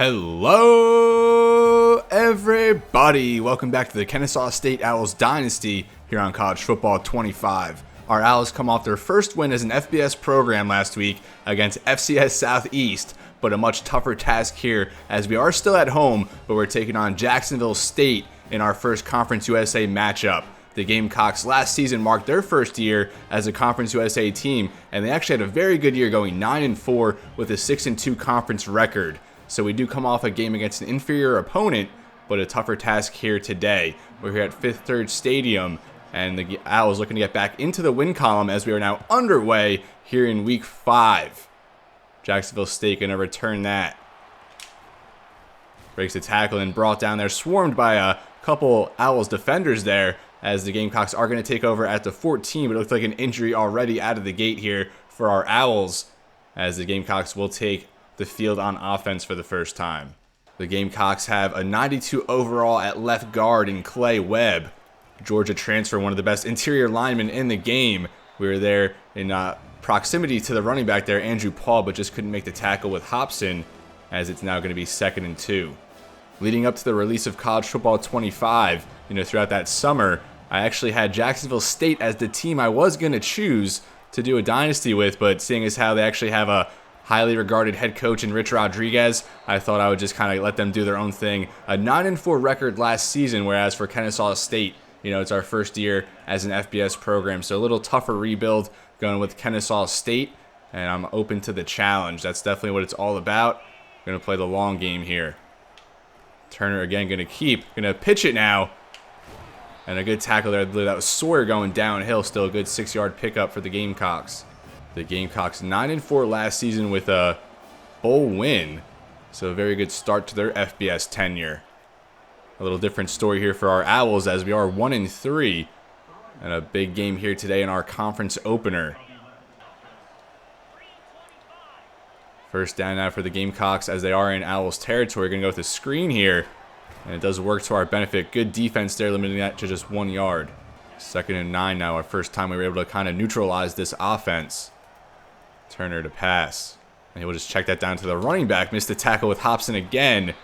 Hello, everybody. Welcome back to the Kennesaw State Owls Dynasty here on College Football 25. Our Owls come off their first win as an FBS program last week against FCS Southeast, but a much tougher task here as we are still at home, but we're taking on Jacksonville State in our first Conference USA matchup. The Gamecocks last season marked their first year as a Conference USA team, and they actually had a very good year going 9-4 with a 6-2 conference record. So we do come off a game against an inferior opponent, but a tougher task here today. We're here at Fifth Third Stadium, and the Owls looking to get back into the win column as we are now underway here in Week 5. Jacksonville State going to return that. Breaks the tackle and brought down there, swarmed by a couple Owls defenders there, as the Gamecocks are going to take over at the 14, but it looks like an injury already out of the gate here for our Owls, as the Gamecocks will take the field on offense for the first time. The Gamecocks have a 92 overall at left guard in Clay Webb. Georgia transfer, one of the best interior linemen in the game. We were there in proximity to the running back there, Andrew Paul, but just couldn't make the tackle with Hobson, as it's now going to be 2nd and 2. Leading up to the release of College Football 25, throughout that summer, I actually had Jacksonville State as the team I was going to choose to do a dynasty with, but seeing as how they actually have a highly regarded head coach in Rich Rodriguez, I thought I would just kind of let them do their own thing. A 9-4 record last season, whereas for Kennesaw State, it's our first year as an FBS program, so a little tougher rebuild going with Kennesaw State, and I'm open to the challenge. That's definitely what it's all about. I'm going to play the long game here. Turner again going to pitch it now. And a good tackle there. I believe that was Sawyer going downhill. Still a good 6-yard pickup for the Gamecocks. The Gamecocks 9-4 last season with a bowl win. So a very good start to their FBS tenure. A little different story here for our Owls as we are 1-3. And a big game here today in our conference opener. First down now for the Gamecocks as they are in Owls territory. Going to go with a screen here. And it does work to our benefit. Good defense there, limiting that to just 1 yard. 2nd and 9 now. Our first time we were able to kind of neutralize this offense. Turner to pass. And he'll just check that down to the running back. Missed the tackle with Hobson again.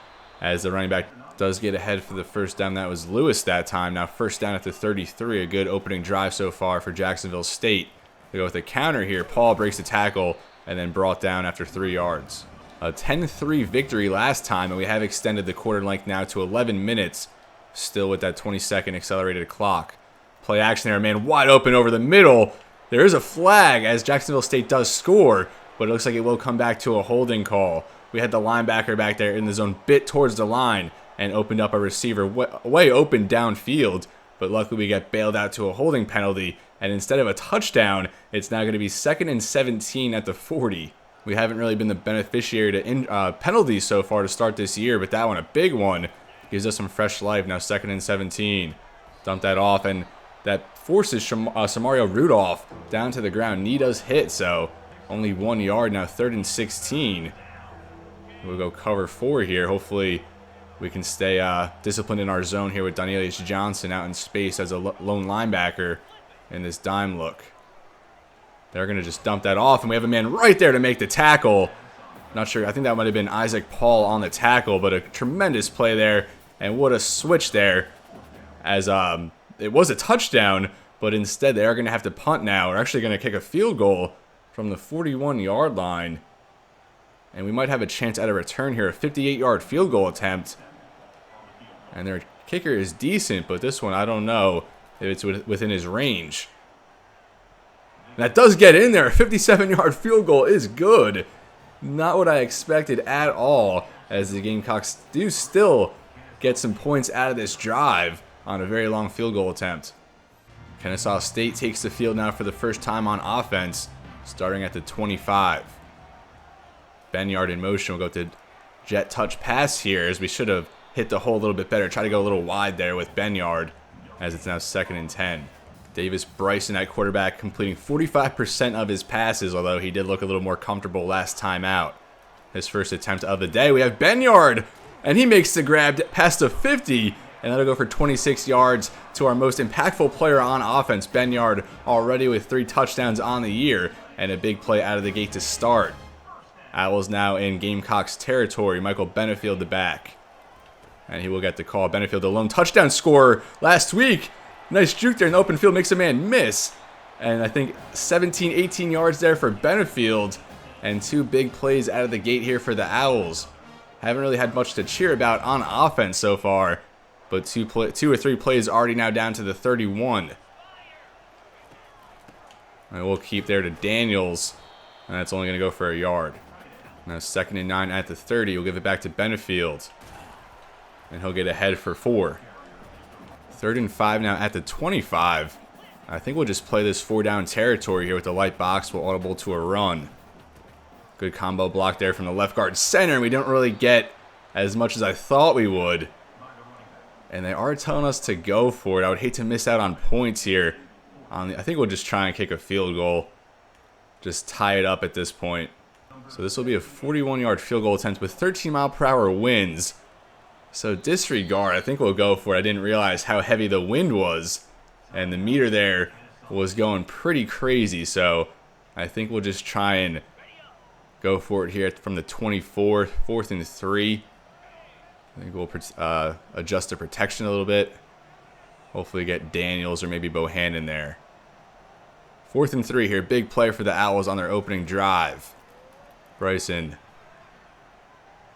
As the running back does get ahead for the first down. That was Lewis that time. Now first down at the 33. A good opening drive so far for Jacksonville State. They go with a counter here. Paul breaks the tackle and then brought down after 3 yards. A 10-3 victory last time, and we have extended the quarter length now to 11 minutes, still with that 20-second accelerated clock. Play action there, man, wide open over the middle. There is a flag as Jacksonville State does score, but it looks like it will come back to a holding call. We had the linebacker back there in the zone, bit towards the line, and opened up a receiver way open downfield, but luckily we get bailed out to a holding penalty, and instead of a touchdown, it's now going to be 2nd and 17 at the 40. We haven't really been the beneficiary to penalties so far to start this year, but that one, a big one, gives us some fresh life. Now 2nd and 17. Dump that off, and that forces Samario Rudolph down to the ground. Knee does hit, so only 1 yard. Now 3rd and 16. We'll go cover 4 here. Hopefully we can stay disciplined in our zone here with Danielius Johnson out in space as a lone linebacker in this dime look. They're going to just dump that off, and we have a man right there to make the tackle. Not sure. I think that might have been Isaac Paul on the tackle, but a tremendous play there, and what a switch there, as it was a touchdown, but instead they are going to have to punt now. We're actually going to kick a field goal from the 41-yard line, and we might have a chance at a return here, a 58-yard field goal attempt. And their kicker is decent, but this one, I don't know if it's within his range. That does get in there. A 57-yard field goal is good. Not what I expected at all, as the Gamecocks do still get some points out of this drive on a very long field goal attempt. Kennesaw State takes the field now for the first time on offense, starting at the 25. Benyard in motion. We'll go to jet touch pass here, as we should have hit the hole a little bit better. Try to go a little wide there with Benyard, as it's now 2nd and 10. Davis Bryson at quarterback, completing 45% of his passes, although he did look a little more comfortable last time out. His first attempt of the day. We have Benyard, and he makes the grab past the 50, and that'll go for 26 yards to our most impactful player on offense, Benyard, already with 3 touchdowns on the year, and a big play out of the gate to start. Owls now in Gamecocks territory. Michael Benefield the back. And he will get the call. Benefield, the lone touchdown scorer last week. Nice juke there in the open field. Makes a man miss. And I think 17, 18 yards there for Benefield. And 2 big plays out of the gate here for the Owls. Haven't really had much to cheer about on offense so far. But 2 or 3 plays already now down to the 31. And we'll keep there to Daniels. And that's only going to go for a yard. Now 2nd and 9 at the 30. We'll give it back to Benefield. And he'll get ahead for 4. 3rd and 5 now at the 25. I think we'll just play this 4-down territory here with the light box. We'll audible to a run. Good combo block there from the left guard center. We don't really get as much as I thought we would. And they are telling us to go for it. I would hate to miss out on points here. I think we'll just try and kick a field goal. Just tie it up at this point. So this will be a 41-yard field goal attempt with 13-mile-per-hour winds. So disregard. I think we'll go for it. I didn't realize how heavy the wind was. And the meter there was going pretty crazy. So I think we'll just try and go for it here from the 24. 4th and 3. I think we'll adjust the protection a little bit. Hopefully get Daniels or maybe Bohan in there. 4th and 3 here. Big play for the Owls on their opening drive. Bryson.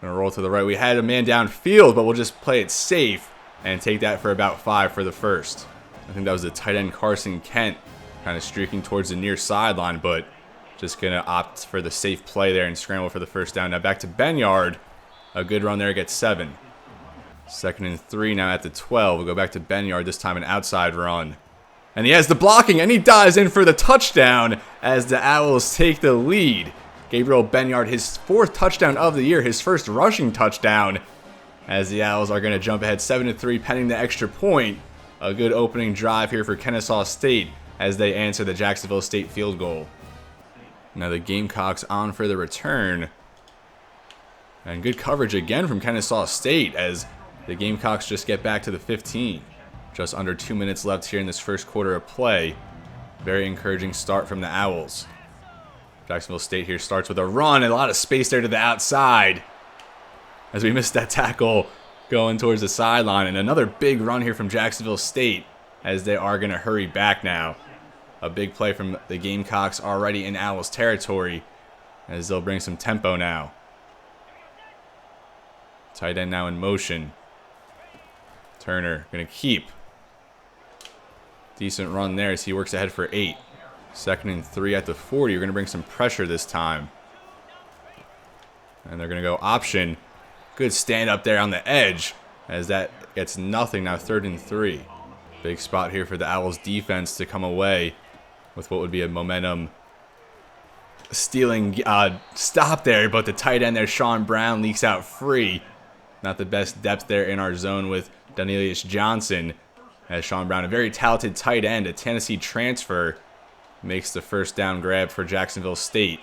Gonna roll to the right. We had a man downfield, but we'll just play it safe and take that for about 5 for the first. I think that was the tight end Carson Kent kind of streaking towards the near sideline, but just gonna opt for the safe play there and scramble for the first down. Now back to Benyard. A good run there, gets 7. 2nd and 3 now at the 12. We'll go back to Benyard, this time an outside run. And he has the blocking, and he dives in for the touchdown as the Owls take the lead. Gabriel Benyard, his 4th touchdown of the year, his first rushing touchdown, as the Owls are going to jump ahead 7-3 pending the extra point. A good opening drive here for Kennesaw State as they answer the Jacksonville State field goal. Now the Gamecocks on for the return. And good coverage again from Kennesaw State as the Gamecocks just get back to the 15. Just under 2 minutes left here in this first quarter of play. Very encouraging start from the Owls. Jacksonville State here starts with a run and a lot of space there to the outside as we missed that tackle going towards the sideline. And another big run here from Jacksonville State as they are going to hurry back now. A big play from the Gamecocks already in Owls territory as they'll bring some tempo now. Tight end now in motion. Turner going to keep. Decent run there as he works ahead for 8. 2nd and 3 at the 40. You're going to bring some pressure this time. And they're going to go option. Good stand up there on the edge as that gets nothing now. 3rd and 3. Big spot here for the Owls defense to come away with what would be a momentum stealing stop there. But the tight end there, Sean Brown, leaks out free. Not the best depth there in our zone with Danelius Johnson. As Sean Brown, a very talented tight end, a Tennessee transfer, makes the first down grab for Jacksonville State.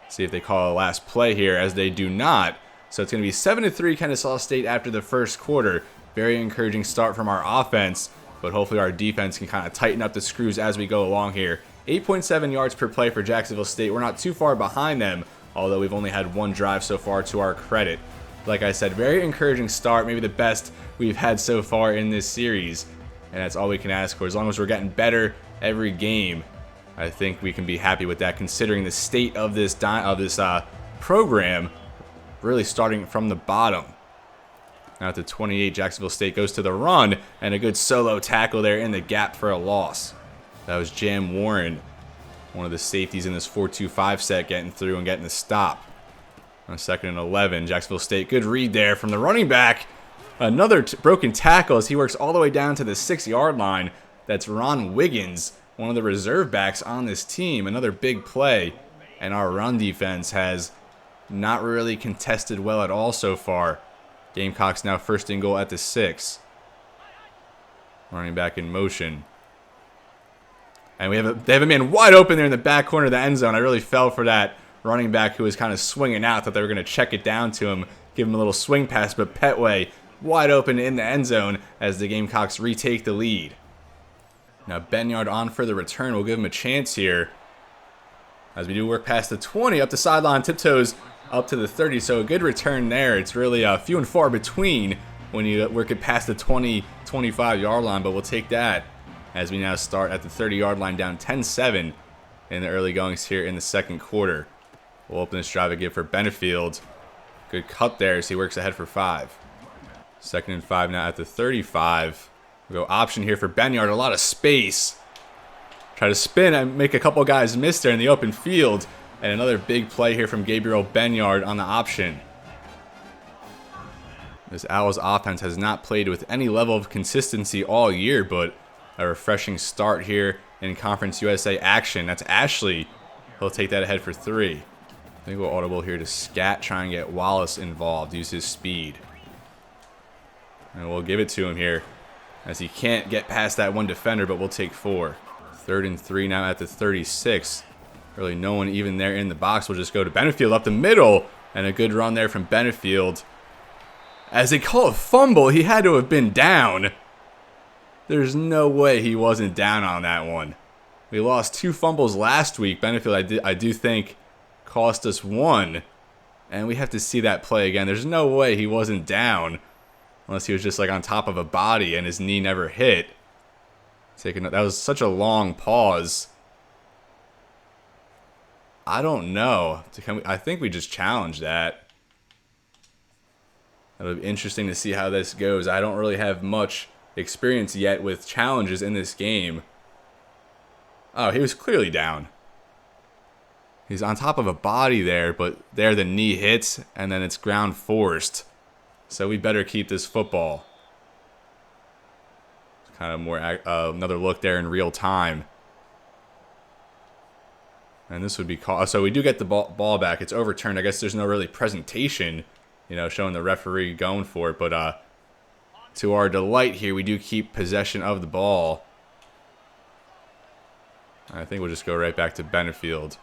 See if they call a last play here, as they do not. So it's going to be 7-3 Kennesaw State after the first quarter. Very encouraging start from our offense, but hopefully our defense can kind of tighten up the screws as we go along here. 8.7 yards per play for Jacksonville State. We're not too far behind them, although we've only had 1 drive so far to our credit. Like I said, very encouraging start, maybe the best we've had so far in this series. And that's all we can ask for. As long as we're getting better every game, I think we can be happy with that, considering the state of this program, really starting from the bottom. Now at the 28, Jacksonville State goes to the run, and a good solo tackle there in the gap for a loss. That was Jam Warren, one of the safeties in this 4-2-5 set, getting through and getting the stop. On 2nd and 11, Jacksonville State, good read there from the running back. Another broken tackle as he works all the way down to the 6-yard line. That's Ron Wiggins, one of the reserve backs on this team. Another big play, and our run defense has not really contested well at all so far. Gamecocks now 1st and goal at the 6. Running back in motion. And they have a man wide open there in the back corner of the end zone. I really fell for that running back who was kind of swinging out. Thought they were going to check it down to him, give him a little swing pass, but Petway wide open in the end zone as the Gamecocks retake the lead. Now Benyard on for the return. We'll give him a chance here as we do work past the 20, up the sideline, tiptoes up to the 30. So a good return there. It's really few and far between when you work it past the 20, 25-yard line, but we'll take that as we now start at the 30-yard line, down 10-7 in the early goings here in the second quarter. We'll open this drive again for Benefield. Good cut there as he works ahead for 5. 2nd and 5 now at the 35. We'll go option here for Benyard. A lot of space. Try to spin and make a couple guys miss there in the open field. And another big play here from Gabriel Benyard on the option. This Owls offense has not played with any level of consistency all year, but a refreshing start here in Conference USA action. That's Ashley. He'll take that ahead for 3. I think we'll audible here to Scat, try and get Wallace involved, use his speed. And we'll give it to him here as he can't get past that one defender, but we'll take 4. 3rd and 3 now at the 36. Really no one even there in the box. We'll just go to Benefield up the middle, and a good run there from Benefield. As they call a fumble, he had to have been down. There's no way he wasn't down on that one. We lost 2 fumbles last week. Benefield, I do think, cost us 1. And we have to see that play again. There's no way he wasn't down. Unless he was just like on top of a body and his knee never hit. That was such a long pause. I don't know. I think we just challenged that. It'll be interesting to see how this goes. I don't really have much experience yet with challenges in this game. Oh, he was clearly down. He's on top of a body there, but there the knee hits, and then it's ground forced. So we better keep this football. It's kind of more another look there in real time. And this would be called. So we do get the ball back. It's overturned. I guess there's no really presentation, showing the referee going for it. But to our delight here, we do keep possession of the ball. I think we'll just go right back to Benefield.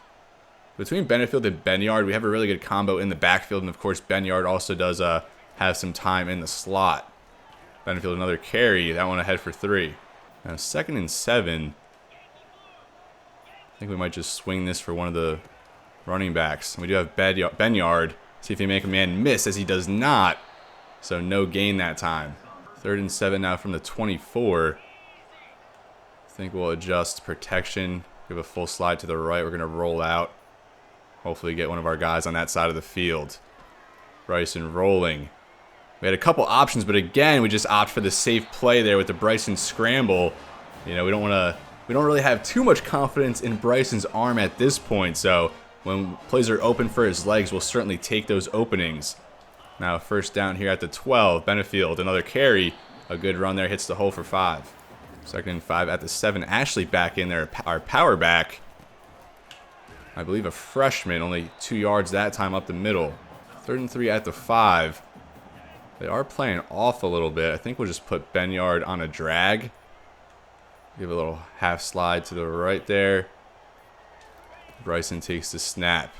Between Benefield and Benyard, we have a really good combo in the backfield. And, of course, Benyard also does have some time in the slot. Benefield another carry. That one ahead for 3. Now 2nd and 7. I think we might just swing this for one of the running backs. We do have Benyard. See if he make a man miss, as he does not. So no gain that time. 3rd and 7 now from the 24. I think we'll adjust protection. Give a full slide to the right. We're going to roll out. Hopefully get one of our guys on that side of the field. Bryson rolling. We had a couple options, but again, we just opt for the safe play there with the Bryson scramble. We don't really have too much confidence in Bryson's arm at this point, so when plays are open for his legs, we'll certainly take those openings. Now 1st down here at the 12. Benefield, another carry. A good run there, hits the hole for 5. 2nd and 5 at the 7. Ashley back in there, our power back. I believe a freshman, only 2 yards that time up the middle. 3rd and 3 at the 5. They are playing off a little bit. I think we'll just put Benyard on a drag. Give a little half slide to the right there. Bryson takes the snap.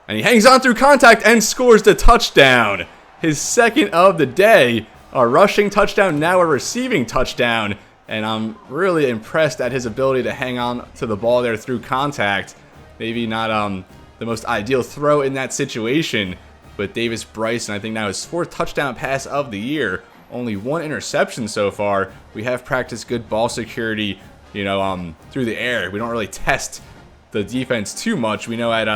And he hangs on through contact and scores the touchdown. His 2nd of the day. A rushing touchdown, now a receiving touchdown. And I'm really impressed at his ability to hang on to the ball there through contact. Maybe not the most ideal throw in that situation. But Davis Bryson, I think now his 4th touchdown pass of the year. Only 1 interception so far. We have practiced good ball security, through the air. We don't really test the defense too much. We know at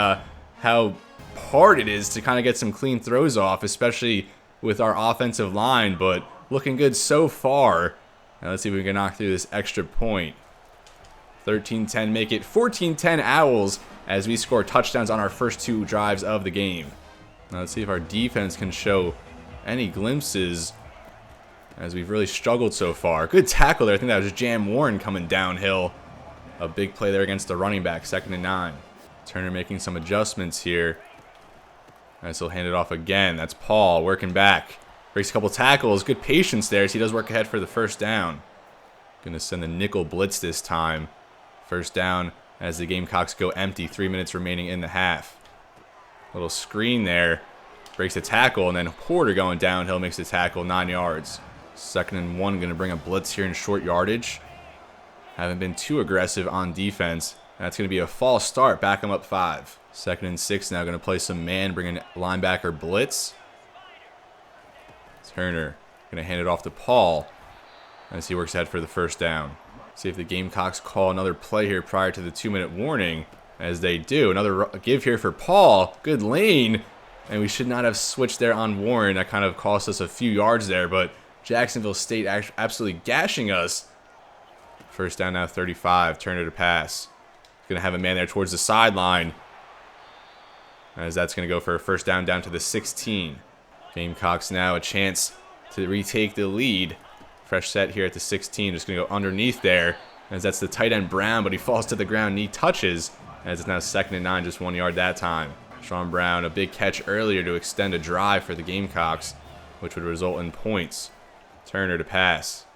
how hard it is to kind of get some clean throws off, especially with our offensive line. But looking good so far. Now let's see if we can knock through this extra point. 13-10, make it 14-10 Owls as we score touchdowns on our first 2 drives of the game. Now let's see if our defense can show any glimpses, as we've really struggled so far. Good tackle there. I think that was Jam Warren coming downhill. A big play there against the running back. 2nd and 9. Turner making some adjustments here. As he'll hand it off again. That's Paul working back. Breaks a couple tackles. Good patience there as he does work ahead for the 1st down. Going to send the nickel blitz this time. 1st down as the Gamecocks go empty. 3 minutes remaining in the half. Little screen there. Breaks a tackle, and then Porter going downhill makes the tackle, 9 yards. 2nd and 1, going to bring a blitz here in short yardage. Haven't been too aggressive on defense. That's going to be a false start. Back them up 5. 2nd and 6 now. Going to play some man. Bring in linebacker blitz. Turner going to hand it off to Paul as he works ahead for the first down. See if the Gamecocks call another play here prior to the 2-minute warning. As they do. Another give here for Paul. Good lane. And we should not have switched there on Warren. That kind of cost us a few yards there. But Jacksonville State absolutely gashing us. First down now, 35. Turner to pass. Going to have a man there towards the sideline. As that's going to go for a first down to the 16. Gamecocks now a chance to retake the lead. Fresh set here at the 16. Just going to go underneath there. As that's the tight end Brown, but he falls to the ground. Knee touches. As it's now 2nd and 9, just 1 yard that time. Sean Brown, a big catch earlier to extend a drive for the Gamecocks, which would result in points. Turner to pass.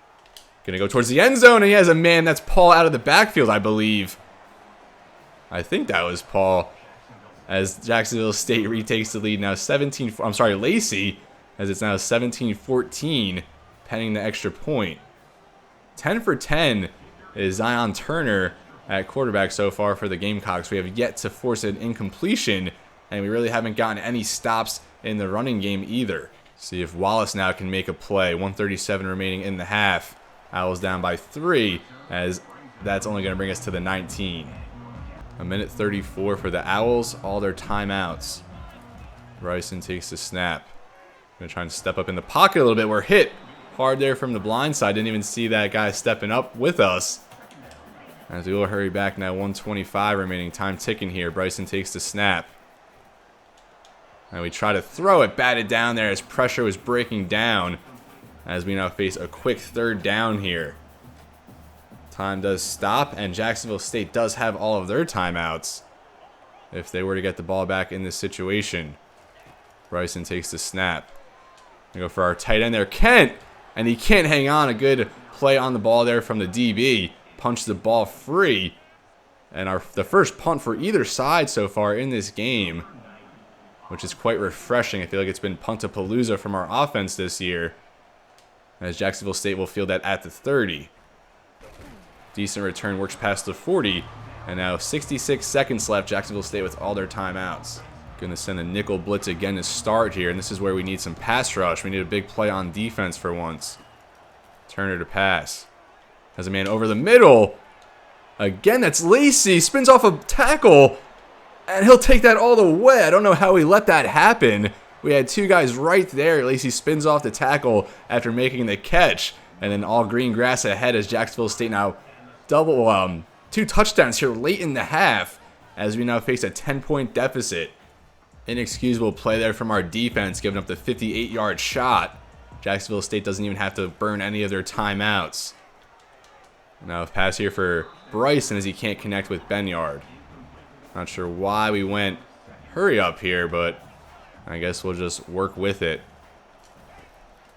Going to go towards the end zone, and he has a man. That's Paul out of the backfield, I believe. I think that was Paul. As Jacksonville State retakes the lead now 17. I'm sorry, Lacey, as it's now 17-14, pending the extra point. 10 for 10 is Zion Turner at quarterback so far for the Gamecocks. We have yet to force an incompletion, and we really haven't gotten any stops in the running game either. See if Wallace now can make a play. 1:37 remaining in the half. Owls down by 3, as that's only going to bring us to the 19. A minute 34 for the Owls, all their timeouts. Bryson takes the snap. Going to try and step up in the pocket a little bit. We're hit hard there from the blind side. Didn't even see that guy stepping up with us. As we will hurry back now, 1:25 remaining, time ticking here. Bryson takes the snap. And we try to throw it, batted down there as pressure was breaking down. As we now face a quick 3rd down here. Time does stop, and Jacksonville State does have all of their timeouts if they were to get the ball back in this situation. Bryson takes the snap. We go for our tight end there, Kent, and he can't hang on. A good play on the ball there from the DB. Punched the ball free, and the first punt for either side so far in this game, which is quite refreshing. I feel like it's been punt-a-palooza from our offense this year, as Jacksonville State will field that at the 30. Decent return, works past the 40, and now 66 seconds left. Jacksonville State with all their timeouts. Going to send a nickel blitz again to start here, and this is where we need some pass rush. We need a big play on defense for once. Turner to pass. Has a man over the middle. Again, that's Lacey. Spins off a tackle, and he'll take that all the way. I don't know how he let that happen. We had 2 guys right there. Lacey spins off the tackle after making the catch, and then all green grass ahead as Jacksonville State now 2 touchdowns here late in the half as we now face a 10-point deficit. Inexcusable play there from our defense, giving up the 58-yard shot. Jacksonville State doesn't even have to burn any of their timeouts. Now a pass here for Bryson as he can't connect with Benyard. Not sure why we went hurry up here, but I guess we'll just work with it.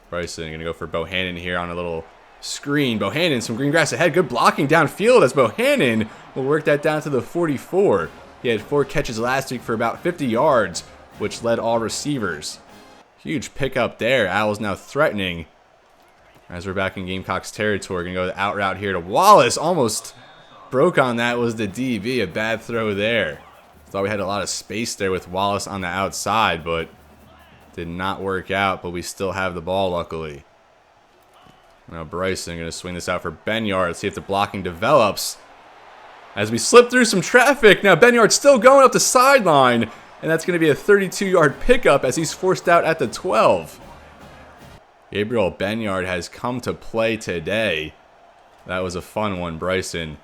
Bryson going to go for Bohannon here on a little screen. Bohannon, some green grass ahead. Good blocking downfield as Bohannon will work that down to the 44. He had 4 catches last week for about 50 yards, which led all receivers. Huge pickup there. Owls now threatening as we're back in Gamecocks territory. Going to go the out route here to Wallace. Almost broke on that was the DB. A bad throw there. Thought we had a lot of space there with Wallace on the outside, but did not work out. But we still have the ball, luckily. Now Bryson going to swing this out for Benyard. Let's see if the blocking develops. As we slip through some traffic. Now Benyard still going up the sideline. And that's going to be a 32-yard pickup as he's forced out at the 12. Gabriel Benyard has come to play today. That was a fun one. Bryson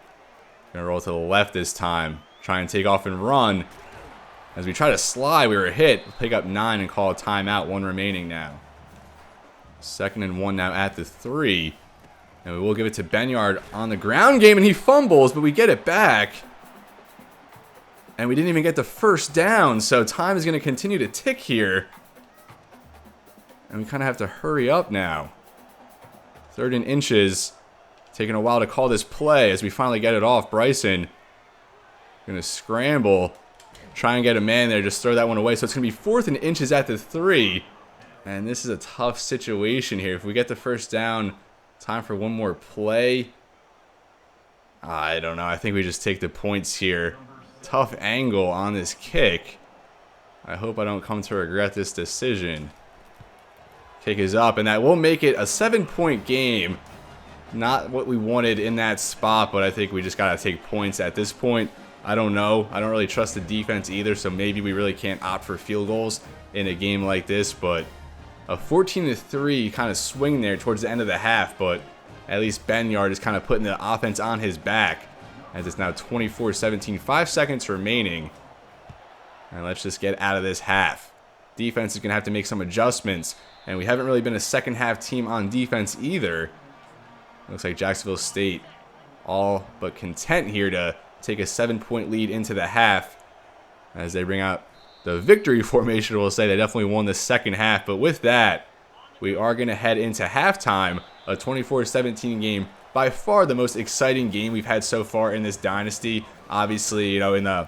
going to roll to the left this time. Try and take off and run. As we try to slide, we were hit. Pick up 9 and call a timeout. 1 remaining now. 2nd and 1 now at the 3. And we will give it to Benyard on the ground game, and he fumbles, but we get it back. And we didn't even get the first down, so time is going to continue to tick here. And we kind of have to hurry up now. 3rd and inches. Taking a while to call this play as we finally get it off. Bryson going to scramble. Try and get a man there. Just throw that one away. So it's going to be 4th and inches at the 3. And this is a tough situation here. If we get the first down, time for one more play. I don't know. I think we just take the points here. Tough angle on this kick. I hope I don't come to regret this decision. Kick is up, and that will make it a 7-point game. Not what we wanted in that spot, but I think we just got to take points at this point. I don't know. I don't really trust the defense either, so maybe we really can't opt for field goals in a game like this, but a 14-3 kind of swing there towards the end of the half, but at least Benyard is kind of putting the offense on his back as it's now 24-17, 5 seconds remaining. And let's just get out of this half. Defense is going to have to make some adjustments, and we haven't really been a second half team on defense either. Looks like Jacksonville State all but content here to take a 7-point lead into the half as they bring out the victory formation. We'll say they definitely won the second half, but with that, we are going to head into halftime, a 24-17 game. By far the most exciting game we've had so far in this dynasty. Obviously, you know, in the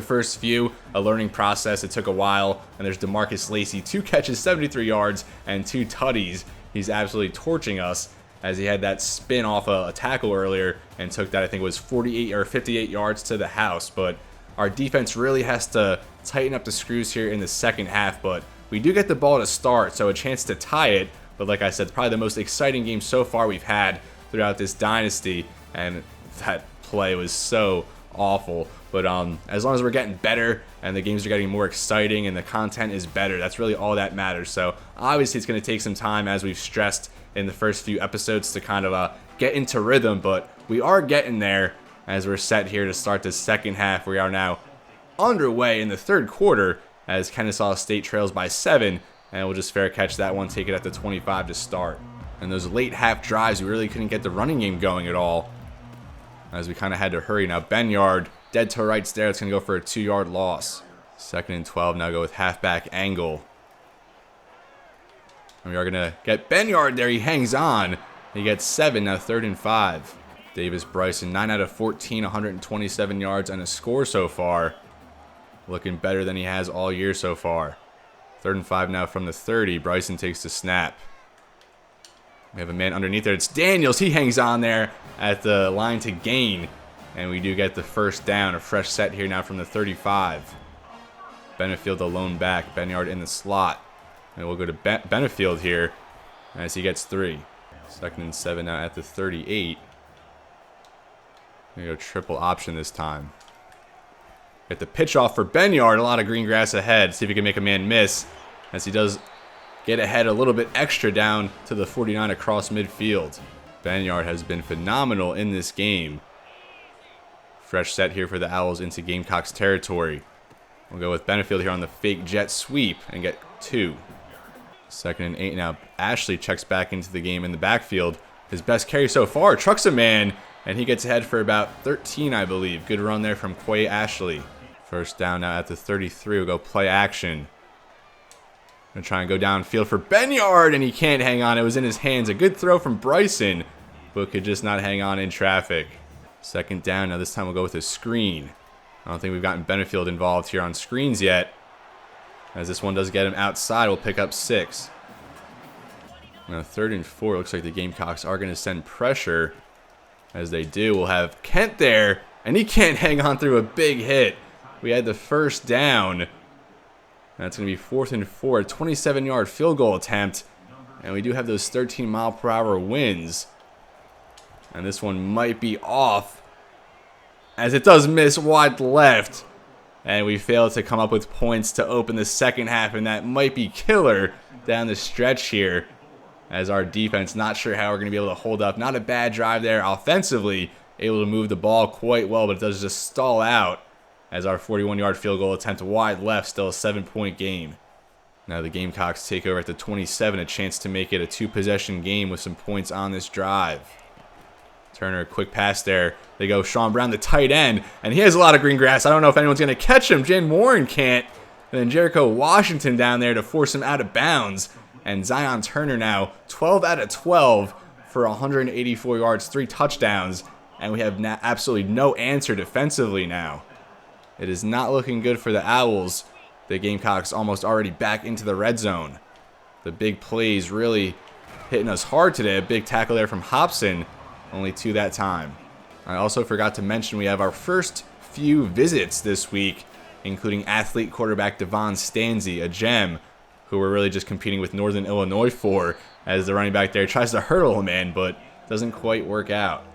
first few, a learning process. It took a while, and there's DeMarcus Lacey, 2 catches, 73 yards, and 2 tutties. He's absolutely torching us as he had that spin off a tackle earlier and took that, I think it was 48 or 58 yards to the house. But our defense really has to tighten up the screws here in the second half, but we do get the ball to start, so a chance to tie it. But like I said, probably the most exciting game so far we've had throughout this dynasty, and that play was so awful. But as long as we're getting better and the games are getting more exciting and the content is better, that's really all that matters. So obviously it's going to take some time, as we've stressed in the first few episodes, to kind of get into rhythm, but we are getting there as we're set here to start the second half. We are now underway in the third quarter as Kennesaw State trails by 7, and we'll just fair catch that one, take it at the 25 to start. And those late half drives, we really couldn't get the running game going at all, as we kind of had to hurry. Now Benyard, dead to rights there. It's going to go for a 2-yard loss. 2nd and 12, now go with halfback angle. And we are going to get Benyard there. He hangs on. He gets 7, now 3rd and 5. Davis Bryson, 9 out of 14, 127 yards and a score so far. Looking better than he has all year so far. 3rd and 5 now from the 30. Bryson takes the snap. We have a man underneath there. It's Daniels. He hangs on there at the line to gain. And we do get the first down. A fresh set here now from the 35. Benefield the lone back. Benyard in the slot. And we'll go to Benefield here as he gets 3. 2nd and 7 now at the 38. We go triple option this time. Get the pitch off for Benyard. A lot of green grass ahead. See if he can make a man miss, as he does get ahead a little bit extra down to the 49 across midfield. Benyard has been phenomenal in this game. Fresh set here for the Owls into Gamecocks territory. We'll go with Benefield here on the fake jet sweep and get 2. 2nd and 8 now. Ashley checks back into the game in the backfield. His best carry so far. Trucks a man, and he gets ahead for about 13, I believe. Good run there from Quay Ashley. First down now at the 33. We'll go play action. Gonna try and go downfield for Benyard, and he can't hang on. It was in his hands. A good throw from Bryson, but could just not hang on in traffic. 2nd down. Now this time we'll go with a screen. I don't think we've gotten Benefield involved here on screens yet. As this one does get him outside, we'll pick up 6. Now 3rd and 4. Looks like the Gamecocks are going to send pressure. As they do, we'll have Kent there, and he can't hang on through a big hit. We had the first down. That's going to be 4th and 4, a 27-yard field goal attempt. And we do have those 13-mile-per-hour winds. And this one might be off, as it does miss wide left. And we fail to come up with points to open the second half, and that might be killer down the stretch here, as our defense not sure how we're going to be able to hold up. Not a bad drive there offensively, able to move the ball quite well, but it does just stall out as our 41-yard field goal attempt wide left, still a 7-point game. Now the Gamecocks take over at the 27, a chance to make it a 2-possession game with some points on this drive. Turner, quick pass there. They go Sean Brown, the tight end, and he has a lot of green grass. I don't know if anyone's going to catch him. Jan Warren can't. And then Jericho Washington down there to force him out of bounds. And Zion Turner now 12 out of 12 for 184 yards, 3 touchdowns. And we have absolutely no answer defensively now. It is not looking good for the Owls. The Gamecocks almost already back into the red zone. The big plays really hitting us hard today. A big tackle there from Hobson. Only 2 that time. I also forgot to mention we have our first few visits this week, including athlete quarterback Devon Stanzi, a gem, who we're really just competing with Northern Illinois for, as the running back there tries to hurdle him in, but doesn't quite work out.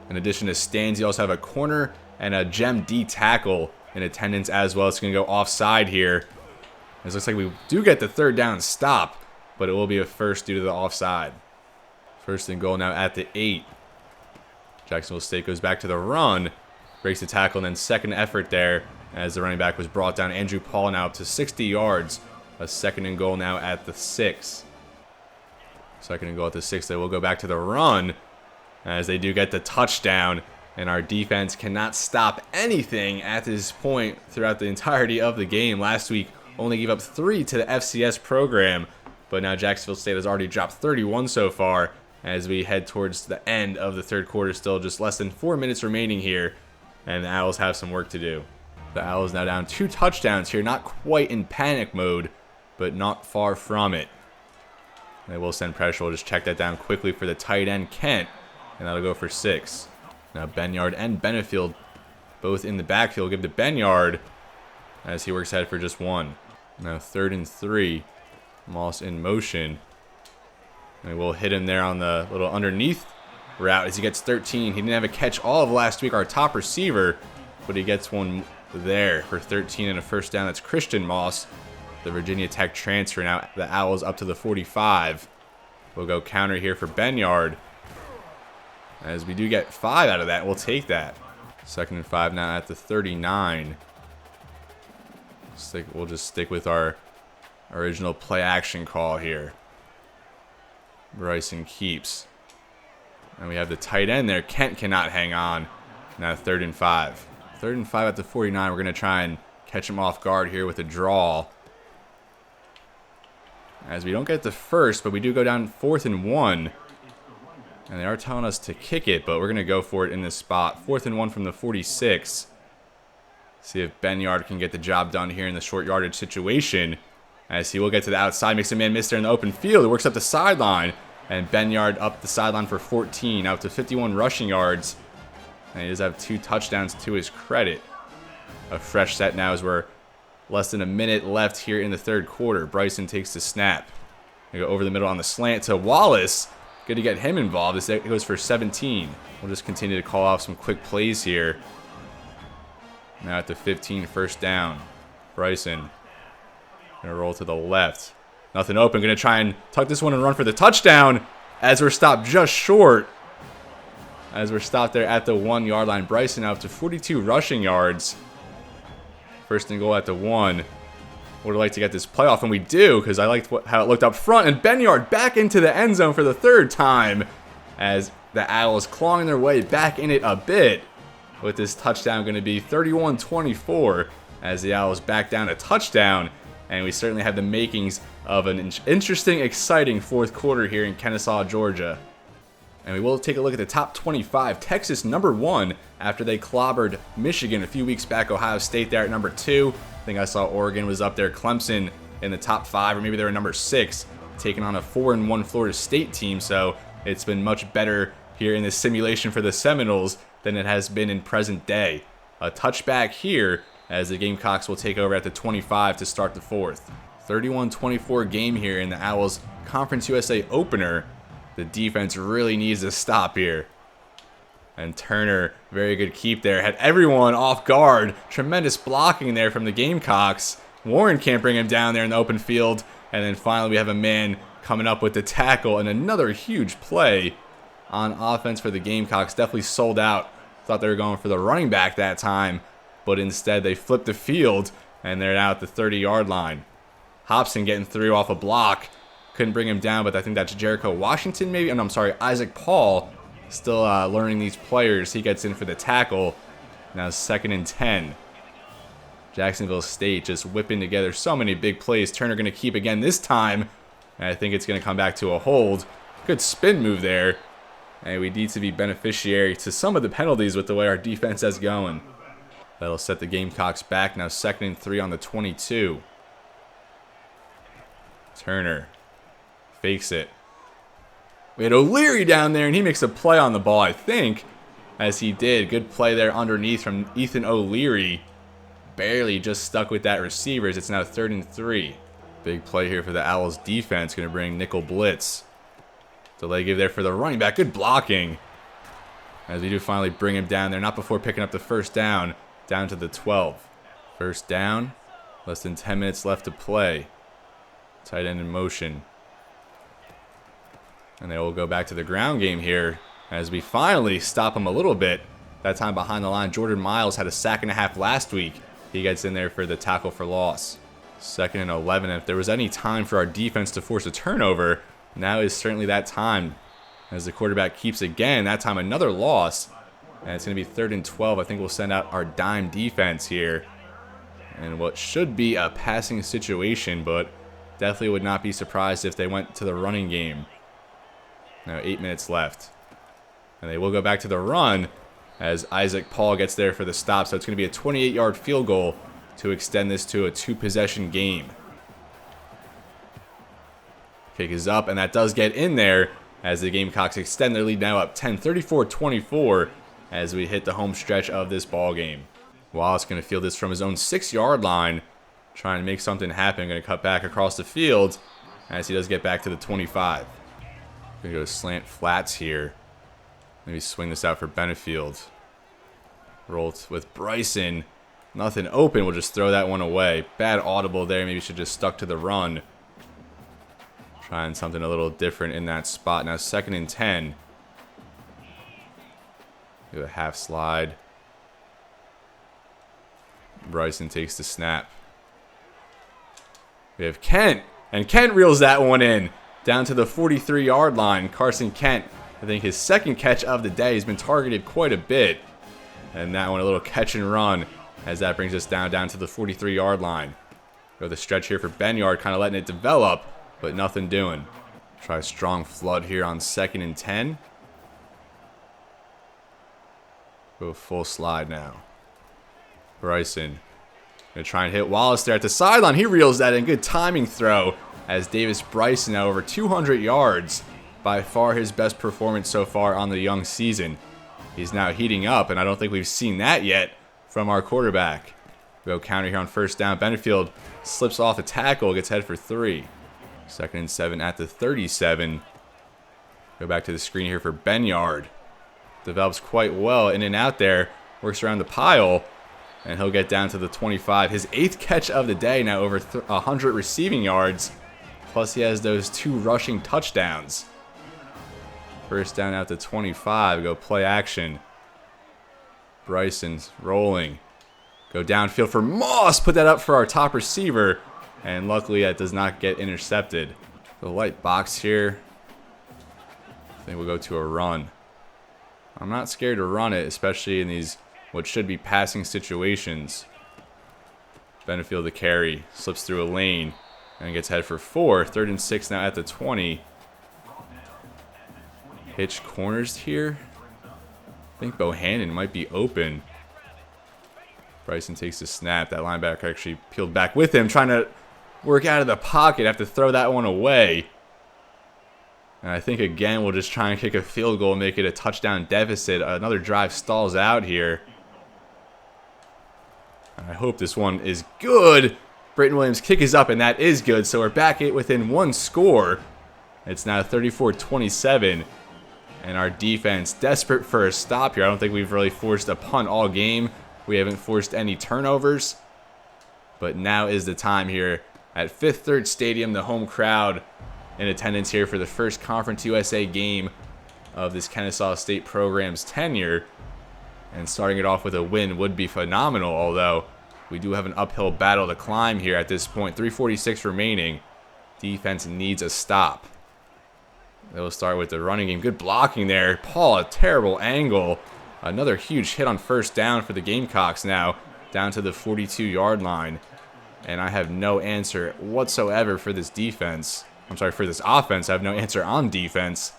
In addition to Stanzi, you also have a corner and a gem D tackle in attendance as well. It's going to go offside here. It looks like we do get the third down stop, but it will be a first due to the offside. First and goal now at the 8. Jacksonville State goes back to the run, breaks the tackle, and then second effort there as the running back was brought down. Andrew Paul now up to 60 yards. A second and goal now at the 6. Second and goal at the 6. They will go back to the run as they do get the touchdown. And our defense cannot stop anything at this point throughout the entirety of the game. Last week only gave up 3 to the FCS program, but now Jacksonville State has already dropped 31 so far as we head towards the end of the third quarter. Still just less than 4 minutes remaining here, and the Owls have some work to do. The Owls now down 2 touchdowns here, not quite in panic mode, but not far from it. They will send pressure. We'll just check that down quickly for the tight end, Kent, and that'll go for 6. Now Benyard and Benefield both in the backfield. Give to Benyard as he works ahead for just 1. Now 3rd and 3. Moss in motion. And we'll hit him there on the little underneath route as he gets 13. He didn't have a catch all of last week, our top receiver, but he gets one there for 13 and a first down. That's Christian Moss, the Virginia Tech transfer. Now the Owls up to the 45. We'll go counter here for Benyard. As we do get 5 out of that, we'll take that. 2nd and 5 now at the 39. We'll just stick with our original play action call here. Bryson keeps. And we have the tight end there. Kent cannot hang on. Now 3rd and 5. 3rd and 5 at the 49. We're going to try and catch him off guard here with a draw. As we don't get the first, but we do go down 4th and 1. And they are telling us to kick it, but we're going to go for it in this spot. 4th and 1 from the 46. See if Benyard can get the job done here in the short yardage situation. As he will get to the outside, makes a man miss there in the open field. It works up the sideline. And Benyard up the sideline for 14, out to 51 rushing yards. And he does have 2 touchdowns to his credit. A fresh set now as we're less than a minute left here in the third quarter. Bryson takes the snap. We go over the middle on the slant to Wallace. Good to get him involved. This goes for 17. We'll just continue to call off some quick plays here. Now at the 15, first down. Bryson gonna roll to the left. Nothing open. Gonna try and tuck this one and run for the touchdown as we're stopped just short. As we're stopped there at the 1 yard line. Bryson now up to 42 rushing yards. First and goal at the 1. Would like to get this playoff, and we do, because I liked how it looked up front. And Benyard back into the end zone for the 3rd time as the Owls clawing their way back in it a bit. With this touchdown going to be 31-24 as the Owls back down a touchdown. And we certainly have the makings of an interesting, exciting fourth quarter here in Kennesaw, Georgia. And we will take a look at the top 25. Texas #1 after they clobbered Michigan a few weeks back. Ohio State there at number 2. I think I saw Oregon was up there. Clemson in the top 5, or maybe they were number 6, taking on a 4-1 Florida State team. So it's been much better here in this simulation for the Seminoles than it has been in present day. A touchback here as the Gamecocks will take over at the 25 to start the 4th. 31-24 game here in the Owls Conference USA opener. The defense really needs to stop here. And Turner, very good keep there. Had everyone off guard. Tremendous blocking there from the Gamecocks. Warren can't bring him down there in the open field. And then finally we have a man coming up with the tackle. And another huge play on offense for the Gamecocks. Definitely sold out. Thought they were going for the running back that time. But instead they flipped the field. And they're now at the 30-yard line. Hobson getting through off a block. Couldn't bring him down, but I think that's Jericho Washington maybe. Oh, no, I'm sorry, Isaac Paul. Still learning these players. He gets in for the tackle. Now 2nd and 10. Jacksonville State just whipping together so many big plays. Turner going to keep again this time. And I think it's going to come back to a hold. Good spin move there. And we need to be beneficiary to some of the penalties with the way our defense is going. That'll set the Gamecocks back. Now 2nd and 3 on the 22. Turner fakes it. We had O'Leary down there, and he makes a play on the ball, I think. as he did. Good play there underneath from Ethan O'Leary. Barely just stuck with that receiver as it's now 3rd and 3. Big play here for the Owls defense. Going to bring nickel blitz. Delay give there for the running back. Good blocking. As we do finally bring him down there. Not before picking up the first down. Down to the 12. First down. Less than 10 minutes left to play. Tight end in motion. And they will go back to the ground game here as we finally stop him a little bit. That time behind the line. Jordan Miles had a sack and a half last week. He gets in there for the tackle for loss. 2nd and 11. If there was any time for our defense to force a turnover, now is certainly that time. As the quarterback keeps again, that time another loss. And it's going to be 3rd and 12. I think we'll send out our dime defense here. And what should be a passing situation, but definitely would not be surprised if they went to the running game. Now 8 minutes left. And they will go back to the run as Isaac Paul gets there for the stop. So it's going to be a 28-yard field goal to extend this to a 2-possession game. Kick is up, and that does get in there as the Gamecocks extend their lead now up 10, 34-24 as we hit the home stretch of this ball game. Wallace going to field this from his own 6-yard line, trying to make something happen. Going to cut back across the field as he does get back to the 25. Going to go to slant flats here. Maybe swing this out for Benefield. Roll with Bryson. Nothing open. We'll just throw that one away. Bad audible there. Maybe should just stuck to the run. Trying something a little different in that spot. Now 2nd and 10. Do a half slide. Bryson takes the snap. We have Kent. And Kent reels that one in. Down to the 43-yard line. Carson Kent, I think his 2nd catch of the day. He's been targeted quite a bit. And that one a little catch and run as that brings us down to the 43-yard line. Go the stretch here for Benyard, kind of letting it develop, but nothing doing. Try a strong flood here on 2nd and 10. Go full slide now. Bryson going to try and hit Wallace there at the sideline. He reels that in. Good timing throw as Davis Bryson now over 200 yards. By far his best performance so far on the young season. He's now heating up, and I don't think we've seen that yet from our quarterback. Go counter here on first down. Benefield slips off a tackle, gets head for 3. 2nd and 7 at the 37. Go back to the screen here for Benyard. Develops quite well in and out there. Works around the pile. And he'll get down to the 25. His 8th catch of the day, now over 100 receiving yards. Plus he has those 2 rushing touchdowns. First down out to 25. Go play action. Bryson's rolling. Go downfield for Moss. Put that up for our top receiver. And luckily that does not get intercepted. The light box here. I think we'll go to a run. I'm not scared to run it, especially in these what should be passing situations. Benefield the carry. Slips through a lane. And gets head for 4. 3rd and 6 now at the 20. Hitch corners here. I think Bohannon might be open. Bryson takes the snap. That linebacker actually peeled back with him, trying to work out of the pocket. Have to throw that one away. And I think, again, we'll just try and kick a field goal and make it a touchdown deficit. Another drive stalls out here. I hope this one is good. Britton Williams' kick is up, and that is good. So we're back within 1 score. It's now 34-27. And our defense desperate for a stop here. I don't think we've really forced a punt all game. We haven't forced any turnovers. But now is the time here at Fifth Third Stadium. The home crowd in attendance here for the first Conference USA game of this Kennesaw State program's tenure. And starting it off with a win would be phenomenal, although we do have an uphill battle to climb here at this point. 3:46 remaining. Defense needs a stop. They'll start with the running game. Good blocking there. Paul, a terrible angle. Another huge hit on first down for the Gamecocks now. Down to the 42-yard line. And I have no answer whatsoever for this defense. I'm sorry, for this offense. I have no answer on defense.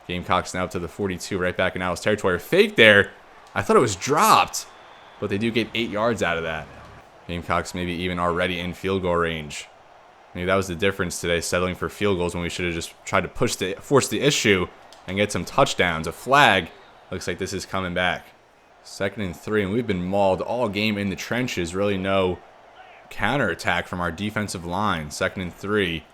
Gamecocks now up to the 42, right back in Owls territory. Fake there. I thought it was dropped. But they do get 8 yards out of that. Gamecocks maybe even already in field goal range. Maybe that was the difference today, settling for field goals when we should have just tried to force the issue and get some touchdowns. A flag Looks like this is coming back. 2nd and 3, and we've been mauled all game in the trenches. Really no counterattack from our defensive line. 2nd and 3.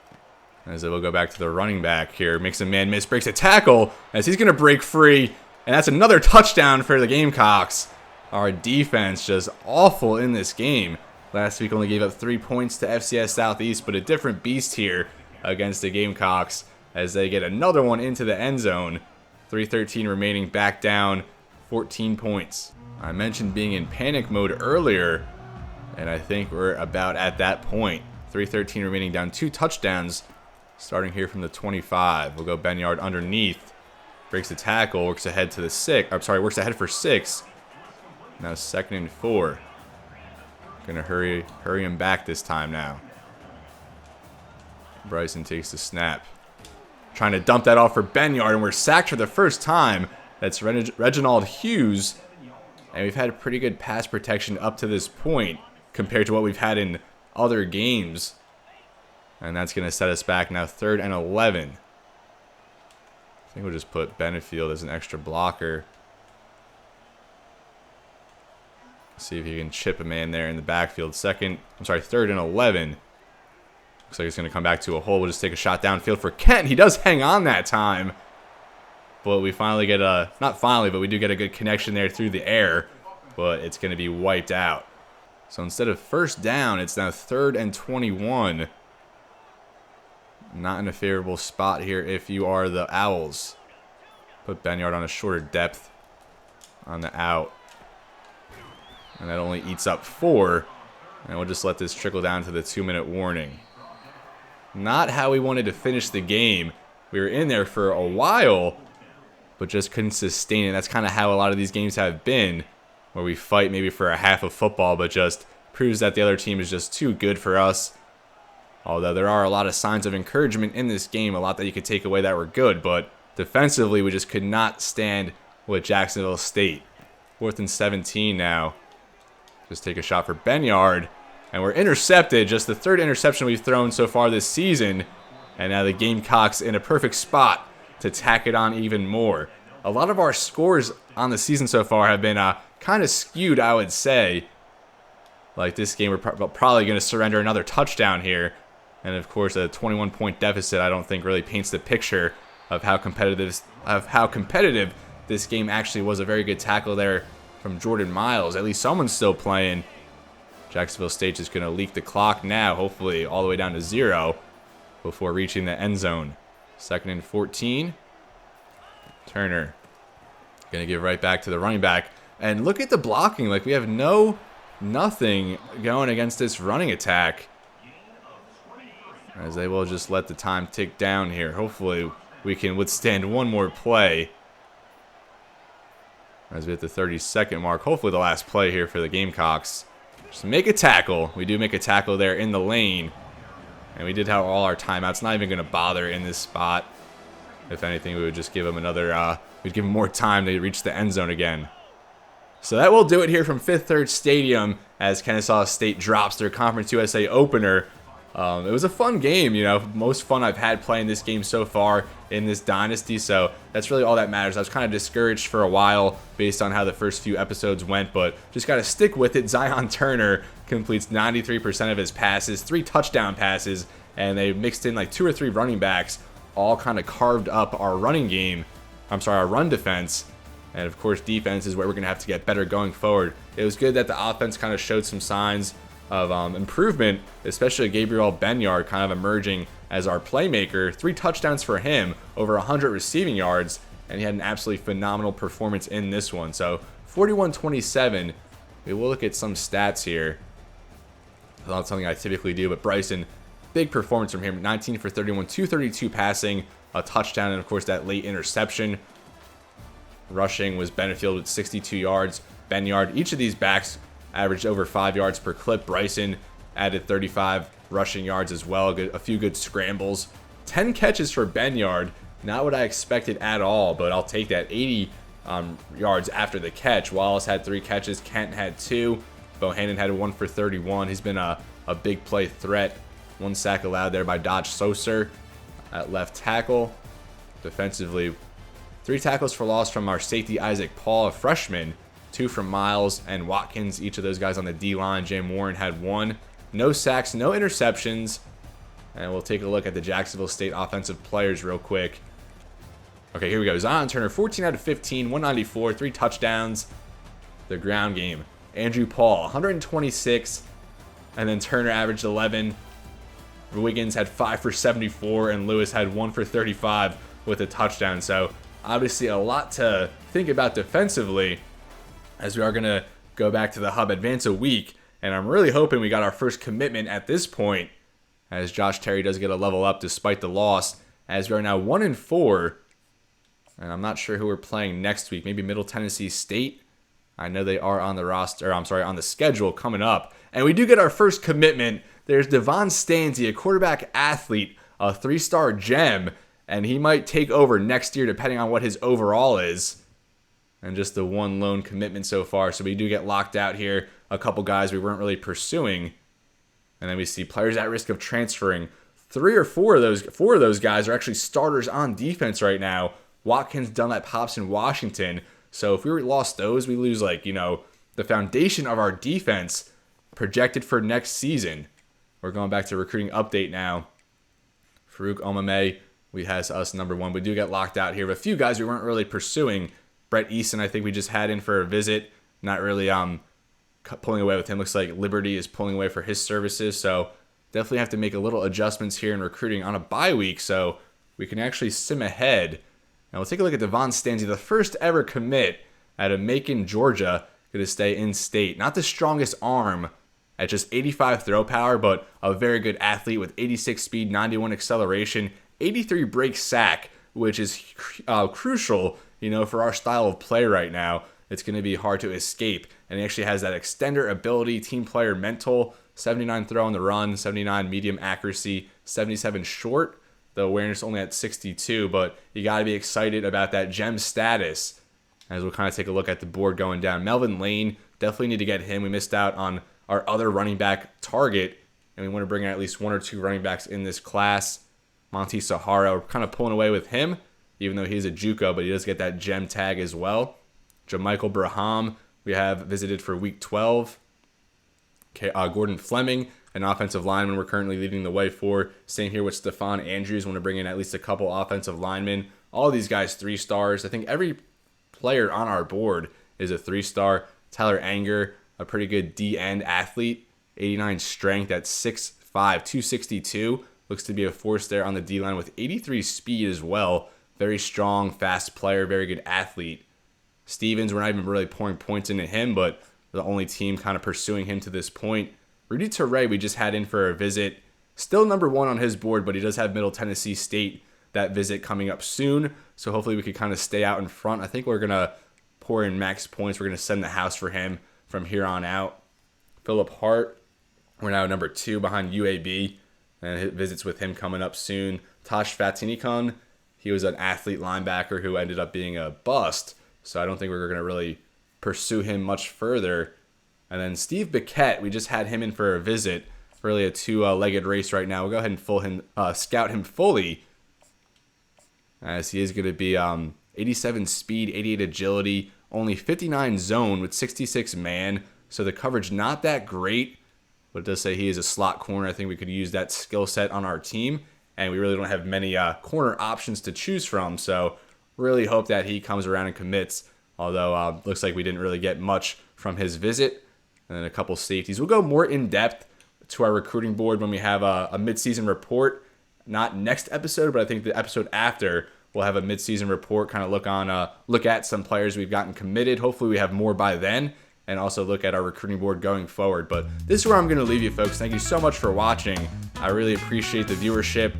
As it will go back to the running back here. Makes a man miss, breaks a tackle as he's going to break free. And that's another touchdown for the Gamecocks. Our defense just awful in this game. Last week only gave up 3 points to FCS Southeast, but a different beast here against the Gamecocks as they get another one into the end zone. 3:13 remaining, back down 14 points. I mentioned being in panic mode earlier, and I think we're about at that point. 3:13 remaining, down 2 touchdowns. Starting here from the 25. We'll go Benyard underneath. Breaks the tackle, works ahead to the 6. I'm sorry, works ahead for 6. Now 2nd and 4. Gonna hurry him back this time now. Bryson takes the snap. Trying to dump that off for Benyard, and we're sacked for the first time. That's Reginald Hughes. And we've had pretty good pass protection up to this point compared to what we've had in other games. And that's going to set us back now 3rd and 11. I think we'll just put Benefield as an extra blocker. See if you can chip a man there in the backfield. 3rd and 11. Looks like it's going to come back to a hole. We'll just take a shot downfield for Kent. He does hang on that time. But we finally get a, not finally, but we do get a good connection there through the air. But it's going to be wiped out. So instead of 1st down, it's now 3rd and 21. Not in a favorable spot here if you are the Owls. Put Benyard on a shorter depth on the out. And that only eats up 4. And we'll just let this trickle down to the 2-minute warning. Not how we wanted to finish the game. We were in there for a while, but just couldn't sustain it. That's kind of how a lot of these games have been, where we fight maybe for a half of football, but just proves that the other team is just too good for us. Although there are a lot of signs of encouragement in this game, a lot that you could take away that were good, but defensively we just could not stand with Jacksonville State. 4th and 17 now. Just take a shot for Benyard, and we're intercepted. Just the 3rd interception we've thrown so far this season, and now the Gamecocks in a perfect spot to tack it on even more. A lot of our scores on the season so far have been kind of skewed, I would say. Like this game, we're probably going to surrender another touchdown here. And of course, a 21-point deficit I don't think really paints the picture of how competitive this game actually was. A very good tackle there from Jordan Miles. At least someone's still playing. Jacksonville State just going to leak the clock now, hopefully all the way down to 0 before reaching the end zone. 2nd and 14. Turner going to give right back to the running back. And look at the blocking. Like, we have nothing going against this running attack, as they will just let the time tick down here. Hopefully we can withstand one more play as we hit the 30-second mark. Hopefully the last play here for the Gamecocks. Just make a tackle. We do make a tackle there in the lane. And we did have all our timeouts. Not even going to bother in this spot. If anything, we would just give them another, we'd give them more time to reach the end zone again. So that will do it here from Fifth Third Stadium as Kennesaw State drops their Conference USA opener. It was a fun game, you know, most fun I've had playing this game so far in this Dynasty, so that's really all that matters. I was kind of discouraged for a while based on how the first few episodes went, but just got to stick with it. Zion Turner completes 93% of his passes, 3 touchdown passes, and they mixed in like 2 or 3 running backs, all kind of carved up our running game. Our run defense. And of course, defense is where we're going to have to get better going forward. It was good that the offense kind of showed some signs of improvement, especially Gabriel Benyard kind of emerging as our playmaker. 3 touchdowns for him, over 100 receiving yards, and he had an absolutely phenomenal performance in this one. So 41-27. We will look at some stats here. Not something I typically do, but Bryson, big performance from him. 19 for 31, 232 passing, a touchdown, and of course that late interception. Rushing was Benefield with 62 yards. Benyard, each of these backs averaged over 5 yards per clip. Bryson added 35 rushing yards as well. A few good scrambles. 10 catches for Benyard. Not what I expected at all, but I'll take that. 80 yards after the catch. Wallace had 3 catches. Kent had 2. Bohannon had 1 for 31. He's been a big play threat. 1 sack allowed there by Dodge Soser at left tackle. Defensively, 3 tackles for loss from our safety Isaac Paul, a freshman. 2 from Miles and Watkins, each of those guys on the D-line. Jam Warren had 1. No sacks, no interceptions. And we'll take a look at the Jacksonville State offensive players real quick. Okay, here we go. Zion Turner, 14 out of 15, 194, 3 touchdowns. The ground game. Andrew Paul, 126. And then Turner averaged 11. Wiggins had 5 for 74. And Lewis had 1 for 35 with a touchdown. So, obviously, a lot to think about defensively, as we are going to go back to the hub, advance a week. And I'm really hoping we got our first commitment at this point, as Josh Terry does get a level up despite the loss, as we are now 1-4. And I'm not sure who we're playing next week. Maybe Middle Tennessee State. I know they are on the roster, on the schedule coming up. And we do get our first commitment. There's Devon Stanzi, a quarterback athlete, a 3-star gem, and he might take over next year depending on what his overall is. And just the one lone commitment so far. So we do get locked out here. A couple guys we weren't really pursuing. And then we see players at risk of transferring. 4 of those guys are actually starters on defense right now. Watkins, Dunlap, Hobson, Washington. So if we lost those, we lose the foundation of our defense projected for next season. We're going back to recruiting update now. Farouk Omame, we has us number 1. We do get locked out here. But a few guys we weren't really pursuing. Brett Easton, I think we just had in for a visit. Not really pulling away with him. Looks like Liberty is pulling away for his services. So definitely have to make a little adjustments here in recruiting on a bye week so we can actually sim ahead. And we'll take a look at Devon Stanzi, the first ever commit out of Macon, Georgia. Going to stay in state. Not the strongest arm at just 85 throw power, but a very good athlete with 86 speed, 91 acceleration, 83 break sack, which is crucial, for our style of play right now. It's going to be hard to escape. And he actually has that extender ability, team player mental, 79 throw on the run, 79 medium accuracy, 77 short. The awareness only at 62, but you got to be excited about that gem status. As we'll kind of take a look at the board going down. Melvin Lane, definitely need to get him. We missed out on our other running back target, and we want to bring in at least 1 or 2 running backs in this class. Monty Sahara, we're kind of pulling away with him, even though he's a JUCO, but he does get that gem tag as well. Jamichael Braham, we have visited for week 12. Gordon Fleming, an offensive lineman we're currently leading the way for. Same here with Stephon Andrews. Want to bring in at least a couple offensive linemen. All these guys 3 stars. I think every player on our board is a 3-star. Tyler Anger, a pretty good D-end athlete. 89 strength at 6'5", 262. Looks to be a force there on the D-line with 83 speed as well. Very strong, fast player, very good athlete. Stevens, we're not even really pouring points into him, but the only team kind of pursuing him to this point. Rudy Teray, we just had in for a visit. Still number 1 on his board, but he does have Middle Tennessee State, that visit coming up soon. So hopefully we could kind of stay out in front. I think we're going to pour in max points. We're going to send the house for him from here on out. Philip Hart, we're now number 2 behind UAB. And visits with him coming up soon. Tosh Fatinikon, he was an athlete linebacker who ended up being a bust. So I don't think we're going to really pursue him much further. And then Steve Biquette, we just had him in for a visit. Really a 2-legged race right now. We'll go ahead and scout him fully, as he is going to be 87 speed, 88 agility, only 59 zone with 66 man. So the coverage not that great, but it does say he is a slot corner. I think we could use that skill set on our team, and we really don't have many corner options to choose from. So really hope that he comes around and commits, although looks like we didn't really get much from his visit. And then a couple safeties. We'll go more in-depth to our recruiting board when we have a mid-season report. Not next episode, but I think the episode after we'll have a mid-season report, kind of look at some players we've gotten committed. Hopefully we have more by then, and also look at our recruiting board going forward. But this is where I'm going to leave you, folks. Thank you so much for watching. I really appreciate the viewership.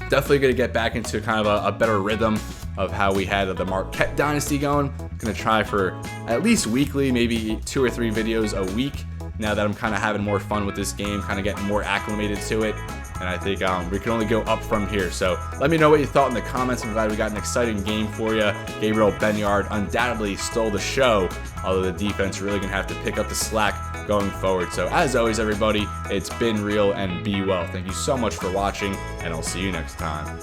Definitely going to get back into kind of a better rhythm of how we had the Marquette Dynasty going. Going to try for at least weekly, maybe 2 or 3 videos a week, now that I'm kind of having more fun with this game, kind of getting more acclimated to it. And I think we can only go up from here. So let me know what you thought in the comments. I'm glad we got an exciting game for you. Gabriel Benyard undoubtedly stole the show, although the defense really going to have to pick up the slack going forward. So as always, everybody, it's been real and be well. Thank you so much for watching, and I'll see you next time.